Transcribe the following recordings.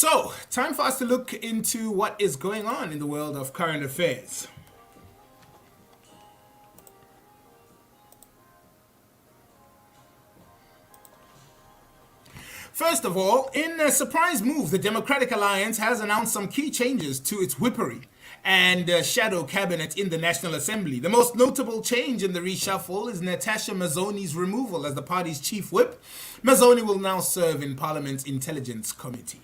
So, time for us to look into what is going on in the world of current affairs. First of all, in a surprise move, the Democratic Alliance has announced some key changes to its whippery and shadow cabinet in the National Assembly. The most notable change in the reshuffle is Natasha Mazzoni's removal as the party's chief whip. Mazzoni will now serve in Parliament's Intelligence Committee.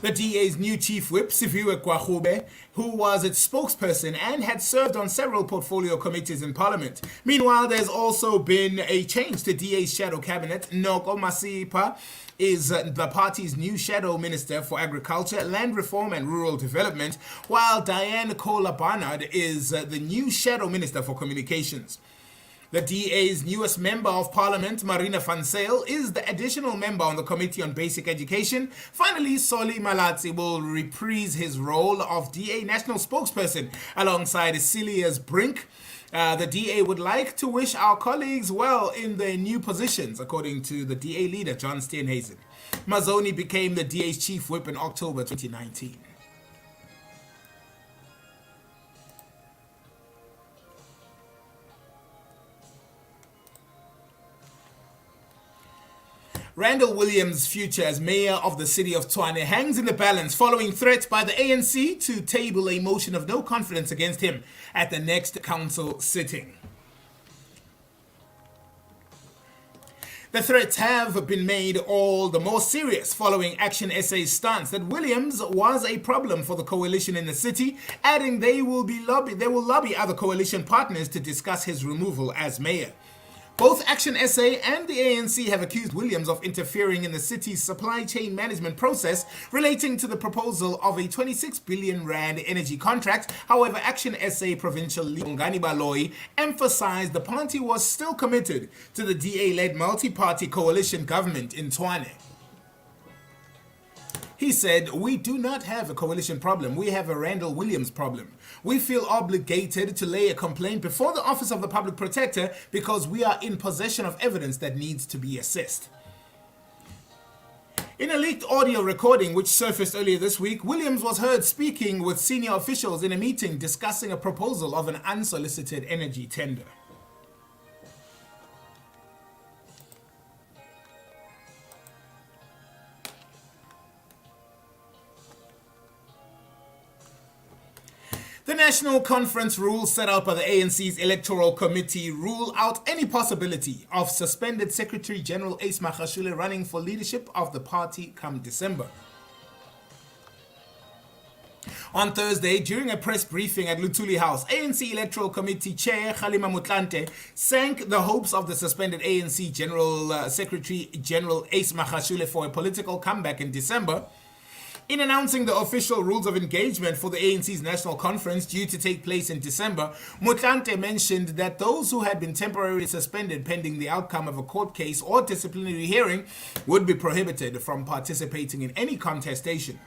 The DA's new chief whip, Sifiwe Kwahube, who was its spokesperson and had served on several portfolio committees in Parliament. Meanwhile, there's also been a change to DA's shadow cabinet. Noko Masipa is the party's new shadow minister for agriculture, land reform and rural development, while Diane Kola Barnard is the new shadow minister for communications. The DA's newest member of Parliament, Marina van Zyl, is the additional member on the Committee on Basic Education. Finally, Solly Malatsi will reprise his role of DA national spokesperson alongside Celia's Brink. The DA would like to wish our colleagues well in their new positions, according to the DA leader, John Steenhuisen. Mazzoni became the DA's chief whip in October 2019. Randall Williams' future as mayor of the city of Tshwane hangs in the balance following threats by the ANC to table a motion of no confidence against him at the next council sitting. The threats have been made all the more serious following Action SA's stance that Williams was a problem for the coalition in the city, adding they will lobby other coalition partners to discuss his removal as mayor. Both Action SA and the ANC have accused Williams of interfering in the city's supply chain management process relating to the proposal of a 26 billion rand energy contract. However, Action SA provincial leader Ngani Baloyi emphasized the party was still committed to the DA-led multi-party coalition government in Tshwane. He said, "We do not have a coalition problem, we have a Randall Williams problem. We feel obligated to lay a complaint before the Office of the Public Protector because we are in possession of evidence that needs to be assessed." In a leaked audio recording which surfaced earlier this week, Williams was heard speaking with senior officials in a meeting discussing a proposal of an unsolicited energy tender. The National Conference rules set out by the ANC's Electoral Committee rule out any possibility of suspended Secretary-General Ace Magashule running for leadership of the party come December. On Thursday, during a press briefing at Luthuli House, ANC Electoral Committee Chair Kgalema Motlanthe sank the hopes of the suspended ANC Secretary-General Ace Magashule for a political comeback in December. In announcing the official rules of engagement for the ANC's National Conference due to take place in December, Motlanthe mentioned that those who had been temporarily suspended pending the outcome of a court case or disciplinary hearing would be prohibited from participating in any contestation.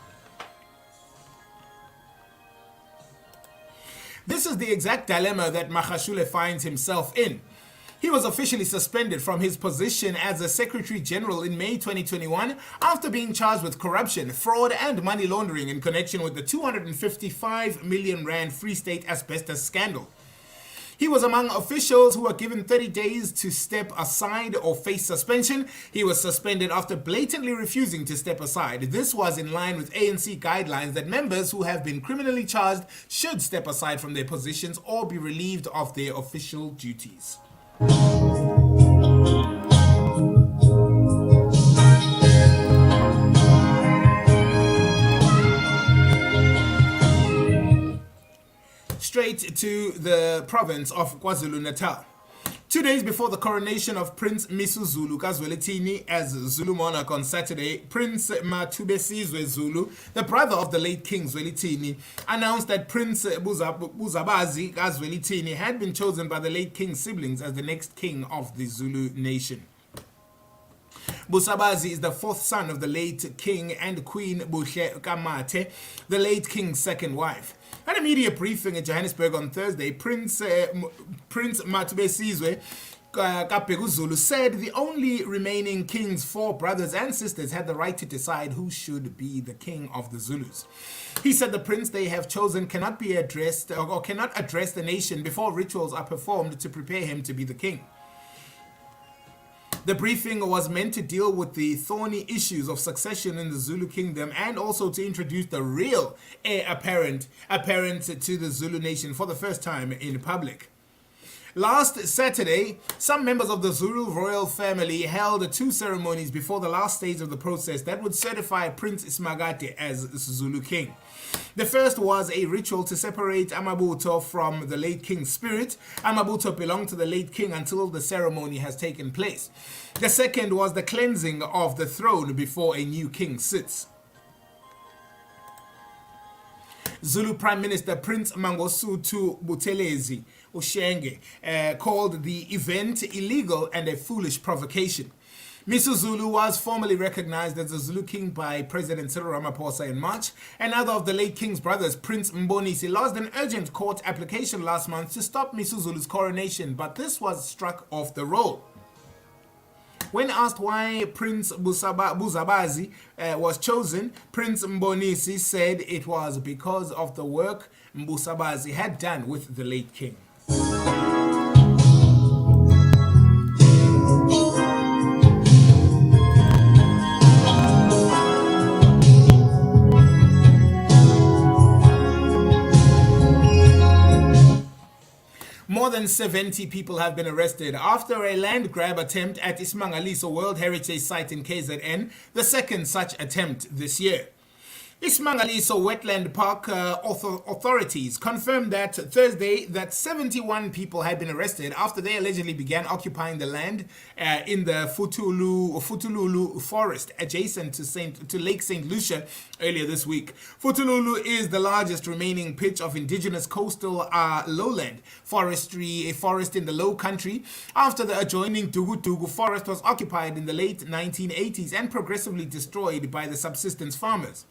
This is the exact dilemma that Magashule finds himself in. He was officially suspended from his position as a Secretary-General in May 2021 after being charged with corruption, fraud and money laundering in connection with the 255 million rand Free State asbestos scandal. He was among officials who were given 30 days to step aside or face suspension. He was suspended after blatantly refusing to step aside. This was in line with ANC guidelines that members who have been criminally charged should step aside from their positions or be relieved of their official duties. Straight to the province of KwaZulu-Natal. 2 days before the coronation of Prince Misuzulu Kazwelithini as Zulu monarch on Saturday, Prince Mathubesizwe Zulu, the brother of the late King Zwelithini, announced that Prince Buzabazi Kazwelithini had been chosen by the late King's siblings as the next king of the Zulu nation. Busabazi is the fourth son of the late King and Queen Buhle Kamate, the late king's second wife. At a media briefing in Johannesburg on Thursday, Prince Matubesizwe Kapekuzulu said the only remaining king's four brothers and sisters had the right to decide who should be the king of the Zulus. He said the prince they have chosen cannot be addressed or cannot address the nation before rituals are performed to prepare him to be the king. The briefing was meant to deal with the thorny issues of succession in the Zulu kingdom and also to introduce the real heir apparent to the Zulu nation for the first time in public. Last Saturday, some members of the Zulu royal family held two ceremonies before the last stage of the process that would certify Prince Ismagate as Zulu king. The first was a ritual to separate Amabuto from the late king's spirit. Amabuto belonged to the late king until the ceremony has taken place. The second was the cleansing of the throne before a new king sits. Zulu Prime Minister Prince Mangosuthu Buthelezi Ushenge called the event illegal and a foolish provocation. Misu Zulu was formally recognized as the Zulu king by President Cyril Ramaphosa in March. Another of the late king's brothers, Prince Mbonisi, lodged an urgent court application last month to stop Misu Zulu's coronation, but this was struck off the roll. When asked why Prince Buzabazi was chosen, Prince Mbonisi said it was because of the work Mbusabazi had done with the late king. More than 70 people have been arrested after a land grab attempt at Ismangaliso World Heritage Site in KZN, the second such attempt this year. Ismangaliso Wetland Park authorities confirmed that Thursday that 71 people had been arrested after they allegedly began occupying the land in the Futululu forest adjacent to Lake St. Lucia earlier this week. Futululu is the largest remaining pitch of indigenous coastal lowland forestry, a forest in the low country, after the adjoining Dugu forest was occupied in the late 1980s and progressively destroyed by the subsistence farmers.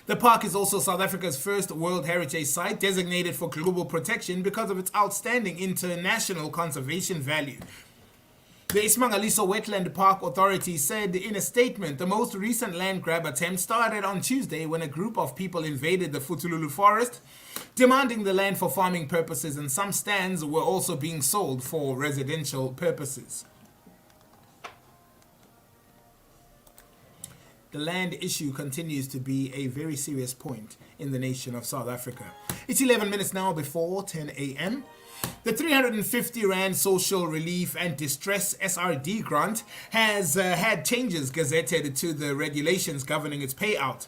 The park is also South Africa's first World Heritage Site designated for global protection because of its outstanding international conservation value. The Ismangaliso Wetland Park Authority said in a statement the most recent land grab attempt started on Tuesday when a group of people invaded the Futululu forest, demanding the land for farming purposes, and some stands were also being sold for residential purposes. The land issue continues to be a very serious point in the nation of South Africa. It's 11 minutes now before 10 a.m. The 350 Rand Social Relief and Distress SRD grant has had changes gazetted to the regulations governing its payout.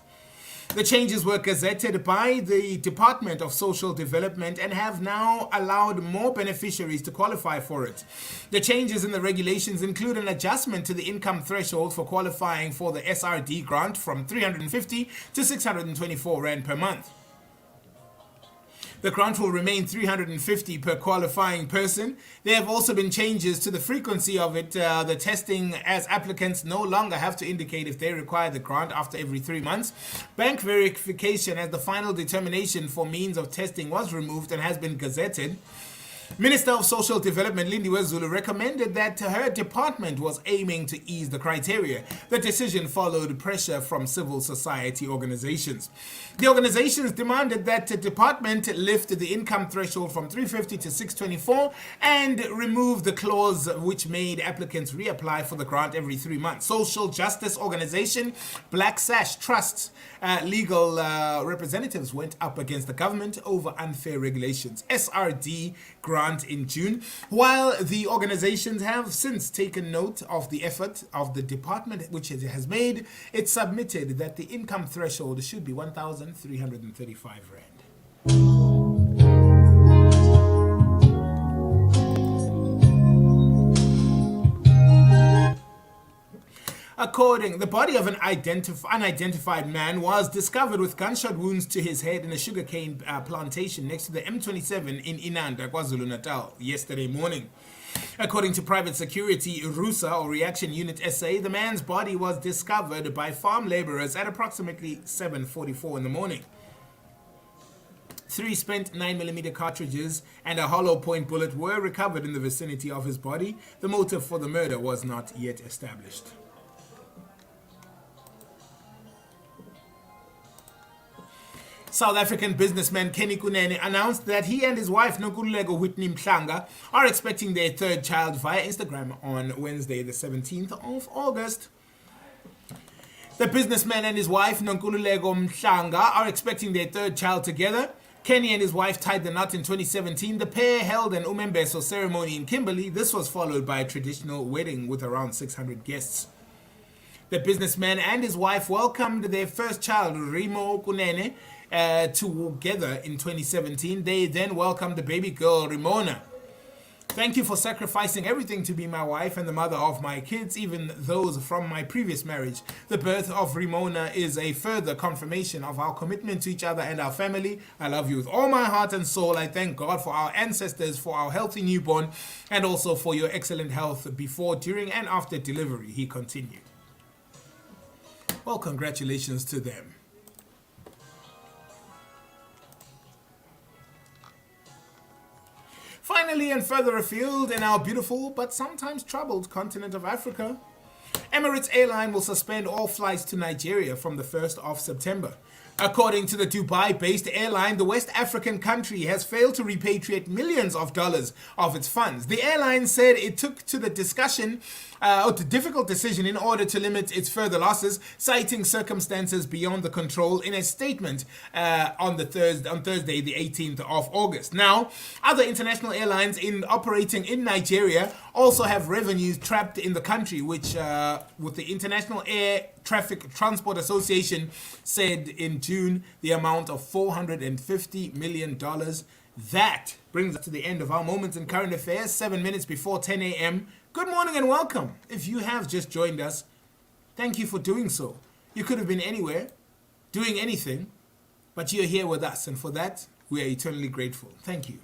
The changes were gazetted by the Department of Social Development and have now allowed more beneficiaries to qualify for it. The changes in the regulations include an adjustment to the income threshold for qualifying for the SRD grant from 350 to 624 Rand per month. The grant will remain 350 per qualifying person. There have also been changes to the frequency of it, the testing, as applicants no longer have to indicate if they require the grant after every 3 months. Bank verification as the final determination for means of testing was removed and has been gazetted. Minister of Social Development Lindiwe Zulu recommended that her department was aiming to ease the criteria. The decision followed pressure from civil society organizations. The organizations demanded that the department lift the income threshold from 350 to 624 and remove the clause which made applicants reapply for the grant every 3 months. Social justice organization Black Sash Trust's legal representatives went up against the government over unfair regulations. SRD grant in June, while the organizations have since taken note of the effort of the department which it has made. It submitted that the income threshold should be 1,335 Rand. The body of an unidentified man was discovered with gunshot wounds to his head in a sugarcane plantation next to the M27 in Inanda, KwaZulu-Natal, yesterday morning. According to private security RUSA, or Reaction Unit SA, the man's body was discovered by farm laborers at approximately 7:44 in the morning. 3 spent 9mm cartridges and a hollow point bullet were recovered in the vicinity of his body. The motive for the murder was not yet established. South African businessman Kenny Kunene announced that he and his wife Nonkululeko Whitney Mhlanga are expecting their third child via Instagram on Wednesday the 17th of August. The businessman and his wife Nonkululeko Mhlanga are expecting their third child together. Kenny and his wife tied the knot in 2017. The pair held an umembeso ceremony in Kimberley. This was followed by a traditional wedding with around 600 guests. The businessman and his wife welcomed their first child, Remo Kunene, together in 2017. They then welcomed the baby girl, Rimona. Thank you for sacrificing everything to be my wife and the mother of my kids, even those from my previous marriage. The birth of Rimona is a further confirmation of our commitment to each other and our family. I love you with all my heart and soul. I thank God for our ancestors, for our healthy newborn, and also for your excellent health before, during, and after delivery, he continued. Well, congratulations to them. Finally, and further afield in our beautiful but sometimes troubled continent of Africa, Emirates Airline will suspend all flights to Nigeria from the 1st of September. According to the Dubai-based airline, the West African country has failed to repatriate millions of dollars of its funds. The airline said it took to the difficult decision in order to limit its further losses, citing circumstances beyond the control in a statement on Thursday, the 18th of August. Now, other international airlines operating in Nigeria also have revenues trapped in the country, which, with the International Air Traffic Transport Association, said in June the amount of $450 million. That brings us to the end of our Moments in Current Affairs, 7 minutes before 10 a.m. Good morning and welcome. If you have just joined us, thank you for doing so. You could have been anywhere, doing anything, but you're here with us, and for that, we are eternally grateful. Thank you.